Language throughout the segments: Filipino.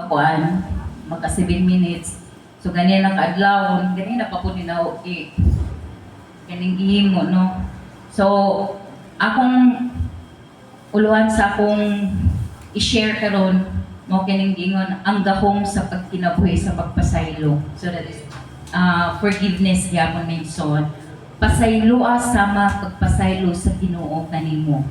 kakuan, maka 7 minutes. So ganyan ang kaadlawon, ganyan na pa po nina okay. Ganing ihimo no. So akong uluhan sa akong i-share karon mo kining gingon ang gahom sa pagkinabuhi sa pagpasaylo. So that is forgiveness gyapon may son. Pasayloa sama pagpasaylo sa Ginoo kanimo.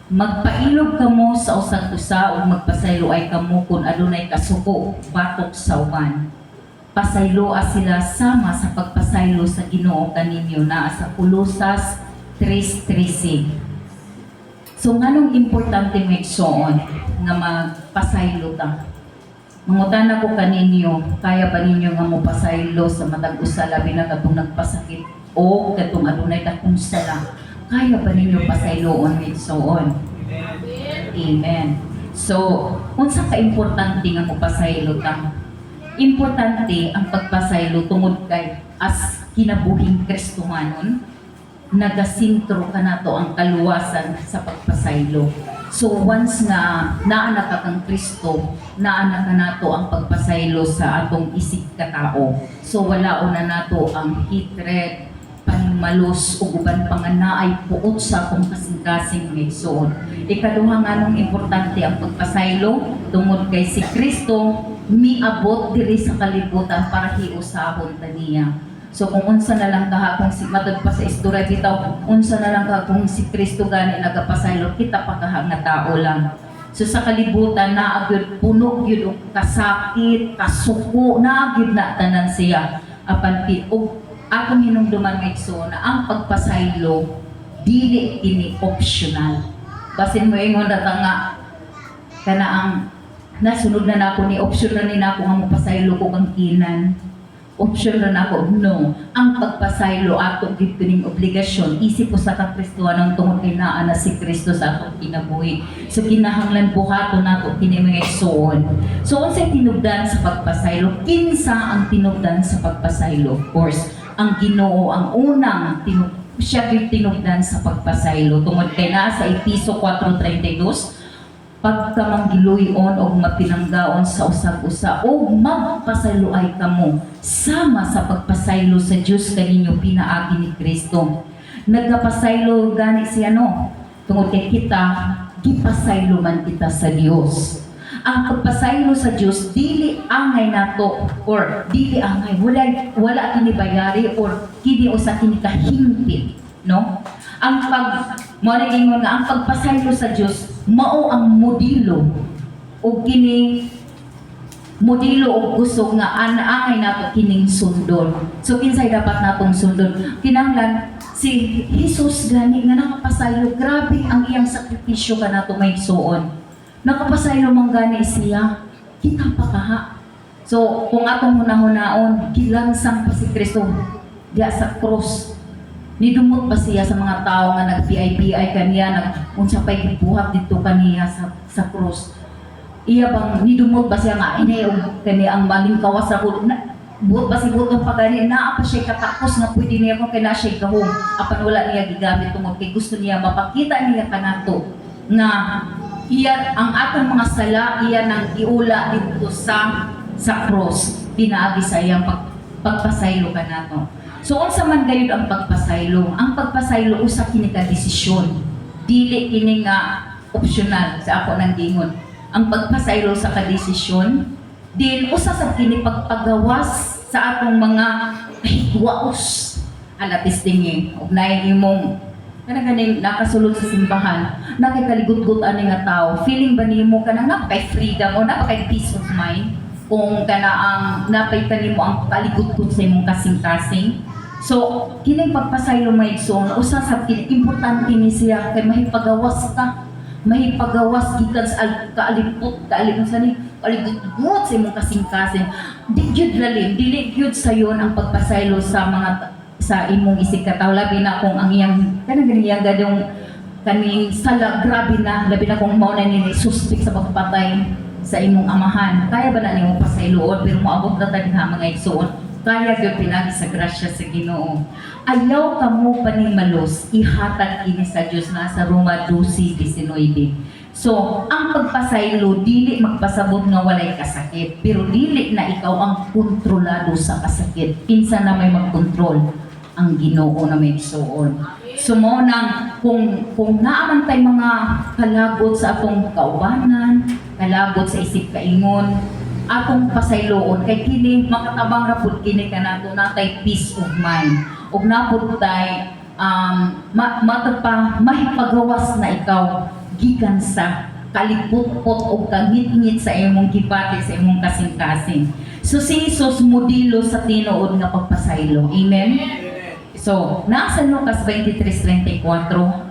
Magpailog kamo sa usang usa ug magpasaylo ay kamo kun adunay kasuko batok sa uban. Pasayloa sila sama sa pagpasaylo sa Ginoo kaninyo naa sa Kolosas 3:13. So nganong importante may igsoon nga magpasaylo ta? Mangutana ko kaninyo, kaya ba ninyo nga mopasaylo sa matag usa labi na katong nagpasakit o katong adunay dakong sala? Kaya ba ninyo pasayloon may igsoon? Amen. So, unsa ka importante nga mopasaylo ta? Importante ang pagpasaylo tungod kay as kinabuhing Kristohanon, nagasintro ka nato ang kaluwasan sa pagpasaylo. So once nga naana ka kang Kristo, naana ka nato ang pagpasaylo sa atong isig katao. So wala na nato ang hatred, panimalos ug uban pang naay puot sa akong kasing-kasing nga igsoon. Ikaduha nga nung importante ang pagpasaylo tungod kay si Kristo miabot diri sa kalibutan para hiusahon ta niya. So kung unsa na lang kahapon si matod pa sa istorya bitaw, unsa na lang kahapon si Kristo gani nagapasaylo, kita pa kaha nga tao lang. So sa kalibutan naagyud puno gyud og kasakit, kasuko, naagyud na tanan siya. Apan og akong hinumduman nga igsoon na ang pagpasaylo dili kini optional. Basin mo ingon data nga kana ang nasunod na nako ni option na ni nako nga mopasaylo ko kang kinan. Option na nako, no. Ang pagpasaylo ato gid kining obligasyon isip ko sa Kristohanon tungod kay naa na si Kristo sa atong kinabuhi. So kinahanglan buhaton nato kini mga igsoon. So unsay tinubdan sa pagpasaylo? Kinsa ang tinubdan sa pagpasaylo? Of course, ang Ginoo ang unang siya gyud tinubdan sa pagpasaylo tungod kay naa sa Episo 4:32 pagka manggiluyon o mapinanggaon sa usag-usa o magpasaylo ay kamo sama sa pagpasaylo sa Dios kaninyo pinaagi ni Kristo. Nagapasaylo gani siya no tungod kay kita gipasaylo man kita sa Dios. Ang pagpasaylo sa Dios dili angay nato or dili angay wala kini bayari or kini usa kini kahimpit no. Ang mo na ingon nga ang pagpasaylo sa Dios mao ang modelo o kini modelo o gusto nga anaangay nato kining sundon. So kinsay dapat natong sundon? Kinahanglan si Jesus gani nga nakapasaylo, grabe ang iyang sakripisyo kanato may igsoon. Nakapasaylo man gani siya, kita pa kaha. So kung atong hunahon gilansang pa si Kristo diya sa cross. Nidumot pa siya sa mga tao nga nag-PI-PI kaniya, unsa pa'y gibuhat dito kaniya sa cross. Iya bang nidumot ba siya nga, inayog kaniya ang malingkawas sa kulo. Buot ba si buot ang pagani, naa pa siya katapos nga pwede niya kung kaya siya gahong. Apan wala niya gigamit tungod kay gusto niya mapakita niya kanato nga iya ang atong mga sala, iya nang iula dito sa cross. Pinaagi sa iyang pagpasaylo kanato. So unsa man gayud ang pagpasaylo? Ang pagpasaylo usa kini ka desisyon. Dili kini nga optional sa ako nang gingon. Ang pagpasaylo sa kadesisyon, din usa sa kini pagpagawas sa atong mga higwaos. Alatis dingi, ugnay imong kanang nakasulod sa simbahan, nakikaligut-gut ani nga tao. Feeling ba nimo kanang napay freedom o napay peace of mind? Kung kana ang napay kanimo ang kaligut-gut sa imong kasing-kasing. So, kining pagpasaylo may igsoon, usa sa importante ni siya kay mahipagawas ka. Mahipagawas gikan sa kaalipot sa ni kaligut-gut sa imong kasing-kasing. Di gyud lalim, dili gyud sayon ang pagpasaylo sa mga sa imong isig kataw labi na kung ang iyang kanang ganiyang gadong kaning sala grabe na labi na kung mao na ni suspect sa pagpatay sa imong amahan. Kaya ba na nimo pasayloon pero moabot na ta dinha mga igsoon? Kaya gyud pinagi sa grasya sa Ginoo. Ayaw kamo panimalos ihatag kini sa Dios na sa Roma 12:19. So, ang pagpasaylo, dili magpasabot nga walay kasakit. Pero dili na ikaw ang kontrolado sa kasakit. Pinsan na may magkontrol ang Ginoo na may suon. So, mo nang kung naaman tay mga kalagot sa atong kaubanan, kalagot sa isip kaingon, atong pasayloon, kay kini, makatabang rapod kini ka nato, natay peace of mind. Og napod tay, mahipagawas na ikaw, gikan sa kalipot-pot o kangit-ngit sa imong gipati, sa imong kasing-kasing. So si Jesus modelo sa tinuod nga pagpasaylo. Amen? So, nasa Lucas 23:34,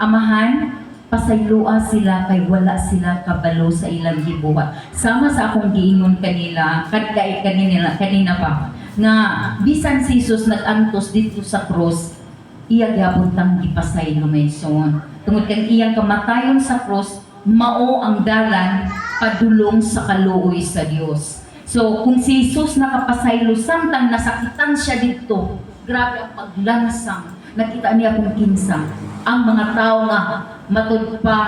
Amahan, pasaylua sila kay wala sila kabalo sa ilang gibuhat. Sama sa akong giingon kanila, kanina pa, nga bisan si Jesus nag-antos dito sa cross, iya gyapon tang gipasaylo may son. Tungod kang iyang kamatayon sa cross, mao ang dalan padulong sa kaluoy sa Dios. So, kung si Jesus nakapasaylo, samtang nasakitan siya dito, grabe ang paglansang, nakita niya kung kinsa. Ang mga tao nga, matud pa,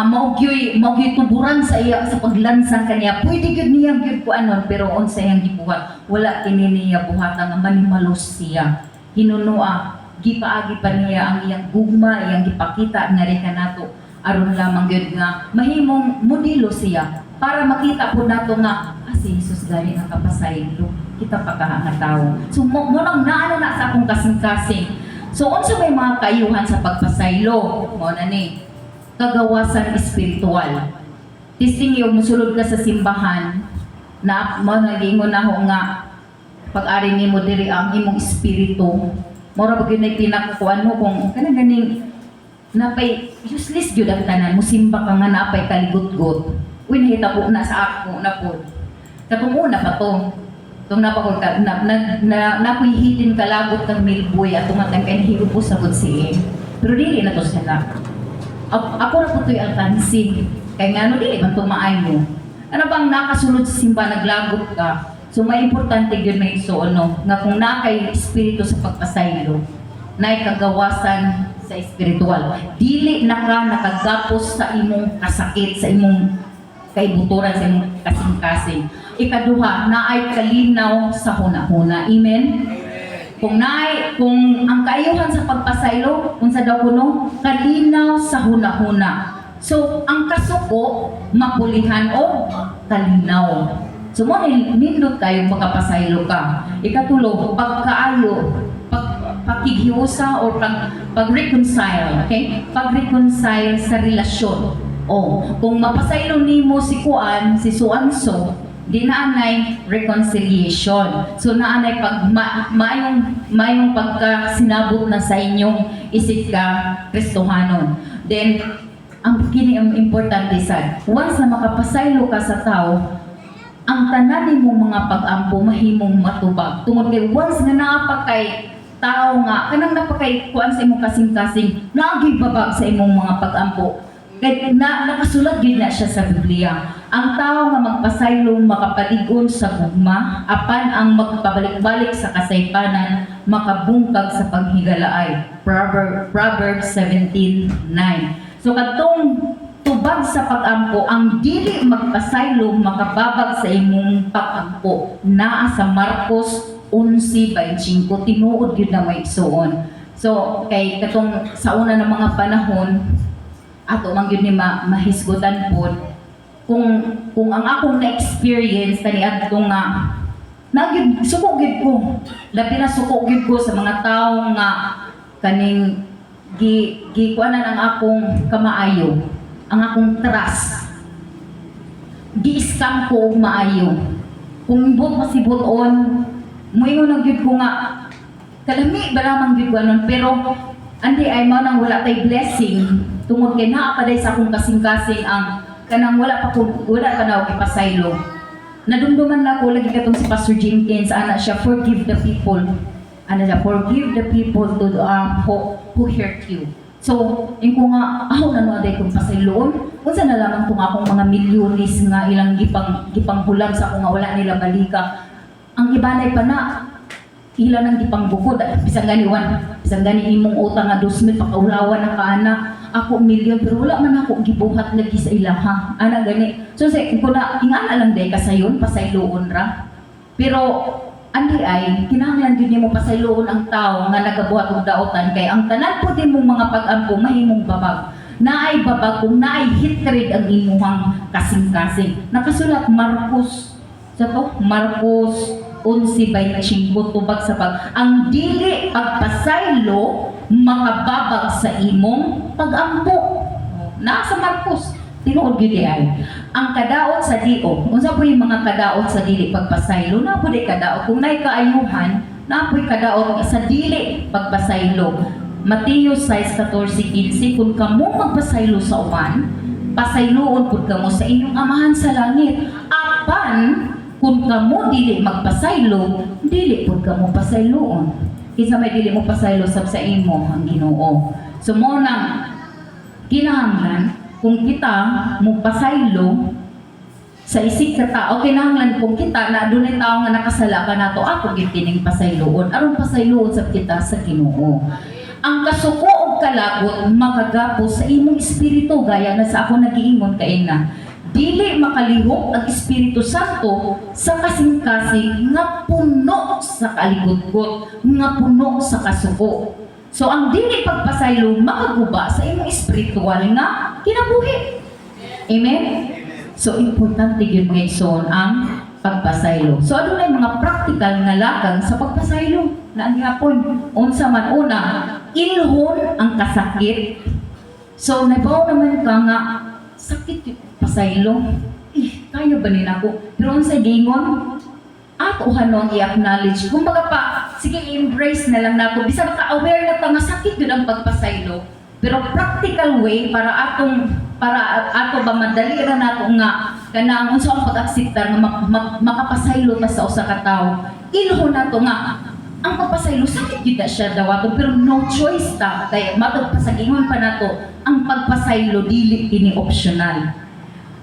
maugyoy tuburan sa iya sa paglansang kaniya. Pwede gyud niya gyud ko anon, pero on sa iyang gibuhat, wala kini niya buhatan nga manimalos siya. Hinunua, gipaagi pa niya ang iyang gugma, iyang gipakita nga rin kanato aron lamang gyud nga mahimong modelo siya para makita po nato nga si Jesus gani ang kapasaylo kita pa nga tao. So mo nang naano na sa akong kasing-kasing. So unsa may mga kayuhan sa pagpasaylo? Mo na ni kagawasan espiritual. Tising yung musulod ka sa simbahan na mo nagingon na ho nga pag-ari nimo diri ang imong espiritu. Mora ba gyud nay pinakuan mo kung kanang ganing napay useless gyud ang tanan mo simba ka nga napay kaligot-got. Uy nahita po na sa ako na po. Katong una pa to. Tong napakol ka napuhihitin kalagot kang milboy at tumatang kay hiupo sa gutsi. Pero dili na to sila. Ako na po to'y alkansi. Kaya nga no dili man tumaay mo. Ano bang nakasulod sa simba naglagot ka? So may importante yun na iso, nga kung nakay espiritu sa pagpasaylo, na kagawasan sa espiritual. Dili na ka nakagapos sa imong kasakit, sa imong kaibuturan, sa imong kasing-kasing. Ikaduha, na ay kalinaw sa huna-huna. Amen? Kung ang kaayuhan sa pagpasaylo, kung sa daw kuno, kalinaw sa huna-huna. So, ang kasuko, mapulihan o kalinaw. So, mo nindot kayo makapasaylo ka. Ikatulo, pagkaayo, pagkigiusa or pag-reconcile, okay? Pag-reconcile sa relasyon. O, kung mapasaylo nimo si Kuan, si Suanso, di naanay reconciliation. So, naanay pag mayong pagkasinabot na sa inyong isip ka Kristohanon. Then, ang importante sad, once na makapasaylo ka sa tao, ang tanan nimo mga pag-ampo mahimong matubag. Tungod kay once na naapakay tao nga kanang napakay kuan sa imong kasing-kasing, nagibabag sa imong mga pag-ampo. Kay nakasulat gid na siya sa Biblia. Ang tao nga magpasaylo makapaligon sa gugma, apan ang magpabalik-balik sa kasaypanan makabungkag sa paghigalaay. Proverbs 17:9. So kadtong tubag sa pag-ampo, ang dili magpasaylo makababag sa imong pag-ampo. Naa sa Marcos 11:25, tinuod yun na may igsuon. So, kay katong sa una ng mga panahon, ato man yun ni mahisgutan po, kung ang akong na-experience, tani ato nga, suko gid ko. Labi na suko gid ko sa mga tao nga kaning gikuanan ang akong kamaayo, ang akong trust. Gi-scam ko og maayo. Kung ibot masibuton, moingon ang gyud ko nga kalami ba lamang gyud ko anon, pero andi ay mao nang wala tay blessing tungod kay naa pa day sa akong kasing-kasing ang kanang wala pa na og ipasaylo. Nadumduman na ko lagi katong si Pastor Jenkins, ana siya forgive the people. Ana siya forgive the people to who hurt you. So, ko nga aw nano aday kong pasayloon. Unsa na lamang tong akong mga milyones nga ilang gipanghulam sa akong nga wala nila balika. Ang ibanay pa na ilan ang gipangbukod, bisang gani imong utang nga 2,000 pakaulawan na kaana, ako milyon pero wala man ako gibuhat lagi sa ilaha. Ana gani. So say ko na ingana lang day kasayon pasayloon ra. Pero andi ay kinahanglan gyud nimo pasayloon ang tao nga nagabuhat og daotan kay ang tanan po din mong mga pag-ampo mahimong babag. Naay babag kung naay hatred ang imuhang kasing-kasing. Nakasulat Marcos sa to Marcos 11:25 tubag sa pag ang dili pagpasaylo makababag sa imong pag-ampo. Nasa Marcos tinuod gyud ay ang kadaot sa dio unsa po yung mga kadaot sa dili pagpasaylo na po di kadaot kung nay kaayuhan na po kadaot sa dili pagpasaylo. Mateo 6:14-15 kung kamo magpasaylo sa uban pasayloon pud kamo sa inyong amahan sa langit apan kung kamo dili magpasaylo dili pud kamo pasayloon. Kinsa may dili mo pasaylo sab sa imo ang Ginoo. So mo nang kinahanglan kung kita mo pasaylo sa isig ka tao kinahanglan kung kita na dunay tao nga nakasala ka nato ako gid kining pasayloon aron pasayloon sa kita sa Ginoo. Ang kasuko og kalagot makagapos sa imong espiritu gaya na sa ako nagiingon kaina. Dili makalihok ang Espiritu Santo sa kasing-kasing nga puno sa kaligotgot, nga puno sa kasuko. So ang dili pagpasaylo makaguba sa imong espiritual nga kinabuhi. Amen? So importante gyud mga igsoon ang pagpasaylo. So ano na yung mga practical nga lakang sa pagpasaylo na ang gihapon unsa man una ilhon ang kasakit. So nabaw naman ka nga sakit yung pasaylo. Kaya ba nila ako? Pero unsa gingon? Ato hanon i-acknowledge. Kung baga pa, sige i-embrace na lang nato. Bisa maka-aware na ta nga sakit yun ang pagpasaylo. Pero practical way para ato ba madali ra nato nga kanang unsa ang pag-akseptar nga makapasaylo ta sa usa ka tawo. Ilhon nato nga ang pagpasaylo sakit gyud siya daw ato pero no choice ta kay matod pasagingon pa nato ang pagpasaylo dili kini optional.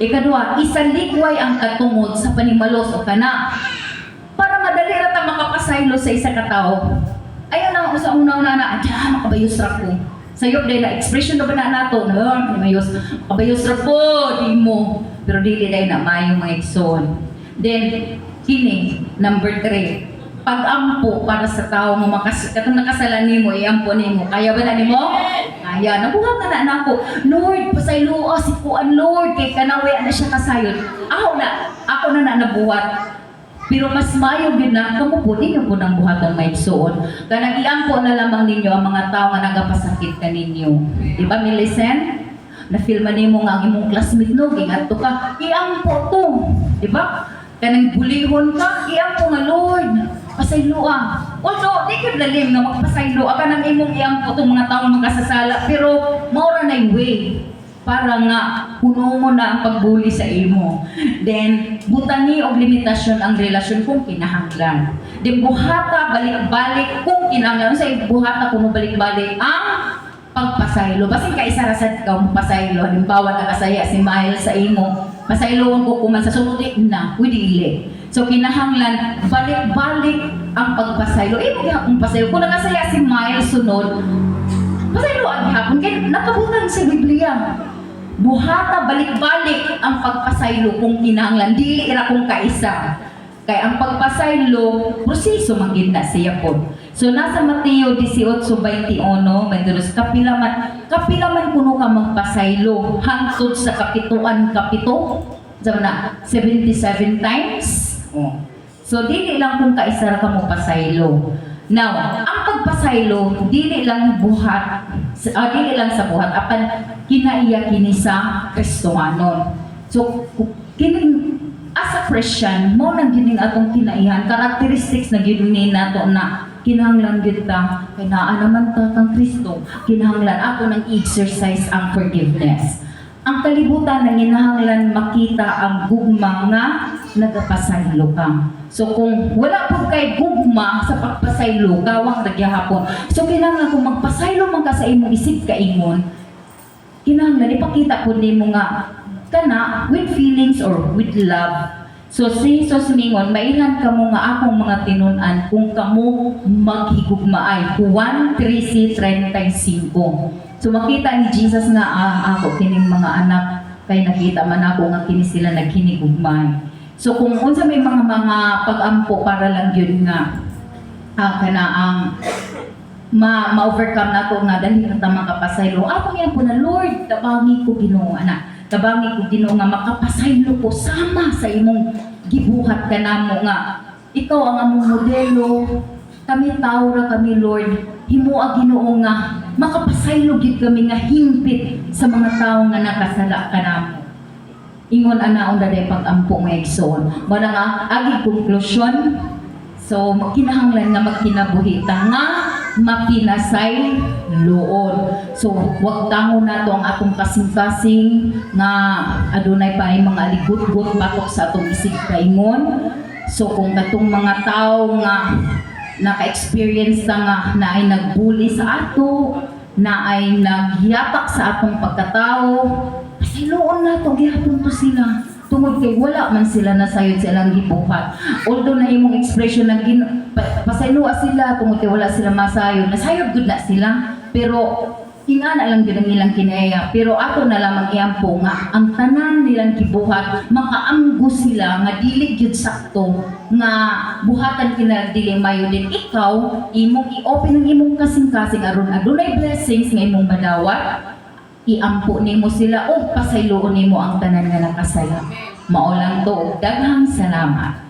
Ikadua, isalikway ang katungod sa panimalos o kana para madali ra ta makapasaylo sa isa ka tawo. Ayon na sa una-una na makabayos ra ko. Sayop dahil na expression na ba na nato na makabayos ra po di mo pero dili dahil na mayo mga igsoon. Then kini number 3 pag-ampo para sa tao mo katong nakasalan nimo iampo nimo kaya ba na nimo? Kaya nabuhat na nako Lord pasaylo si kuan Lord kay kanawe na siya kasayod ako na nabuhat pero mas mayo gid na kamo po ninyo po nang buhaton may igsoon kanang iampo na lamang ninyo ang mga tao nga nagapasakit kaninyo di ba Millicent na feel man nimo nga ang imong classmate no gingadto ka iampo to di ba kanang bulihon ka iampo nga Lord pasaylo although di kay lalim nga magpasaylo ka nang imong iampo tong mga taong makasasala pero maura na yung way para nga puno mo na ang pagbuli sa imo. Then butani og limitasyon ang relasyon kung kinahanglan. Then buhata balik-balik kung kinahanglan sa buhata kung balik-balik ang pagpasaylo. Basin ka isa ra sad ka mo pasaylo halimbawa nakasaya si Miles sa imo. Pasayloon ko kuman sa sunod na dili. So kinahanglan balik-balik ang pagpasaylo. Imo gihapon pasaylo kung nakasaya si Miles sunod. Pasaylo ang gihapon kay nakabutang sa Biblia. Buhata balik-balik ang pagpasaylo kung kinahanglan dili ra kung kaisa. Kay ang pagpasaylo proseso man gid na siya pod. So nasa Mateo 18:21 medros kapilaman kuno ka magpasaylo hangtod sa kapito. Sa na 77 times. So dili lang kung kaisa ra ka mo pasaylo. Now, ang pagpasaylo dili lang dili lang sa buhat apan kinaiya kini sa Kristohanon. So kining as a Christian mo nang gining atong kinaihan characteristics na gining nato na kinahanglan gid ta kay naa naman ta kang Kristo kinahanglan ako nang exercise ang forgiveness. Ang kalibutan na ginahanglan makita ang gugma nga nagapasaylo ka. So kung wala po kay gugma sa pagpasaylo, gawang nagyahapon. So kinahanglan kung magpasaylo man ka sa imong isip kaingon, kinahanglan ipakita po nimo nga kana with feelings or with love. So si Jesus mingon, mailan kamo nga akong mga tinun-an kung kamo maghigugmaay. Juan 13:35. So makita ni Jesus nga ako kining mga anak kay nakita man ako nga kini sila naghinigugmay. So kung unsa may mga pag-ampo para lang yun nga kana ang ma-overcome nato nga dali na ta makapasaylo. Ako yan po na Lord, tabangi ko Ginoo ana. Tabangi ko Ginoo nga makapasaylo ko sama sa imong gibuhat kanamo nga ikaw ang among modelo. Kami tao ra kami Lord. Himua Ginoo nga makapasaylo gid kami nga himpit sa mga tawo nga nakasala kanamo. Ingon ana on daday pag-ampo nga igsoon. Mao nga agi konklusyon. So kinahanglan nga magkinabuhita nga mapinasay luod. So wag tango nato ang atong kasing-kasing nga adunay pa ay mga aligut-gut batok sa atong isig kaingon. So kung katong mga tao nga naka-experience nga na ay nagbuli sa ato, na ay nagyapak sa atong pagkatao, pasiloon nato gihapon to sila. Tungod kay wala man sila nasayod sa ilang gibuhat. Although na imong expression na pasayloa sila tungod kay wala sila masayod, nasayod gud na sila, pero ingana lang gid ang ilang kinaya. Pero ato na lamang iampo nga ang tanan nilang gibuhat makaanggo sila nga dili gyud sakto nga buhatan kina dili mayo din ikaw imong i-open ang imong kasing-kasing aron adunay blessings nga imong madawat. Iampo nimo sila o pasayloon nimo ang tanan nga nakasala. Mao lang to. Daghang salamat.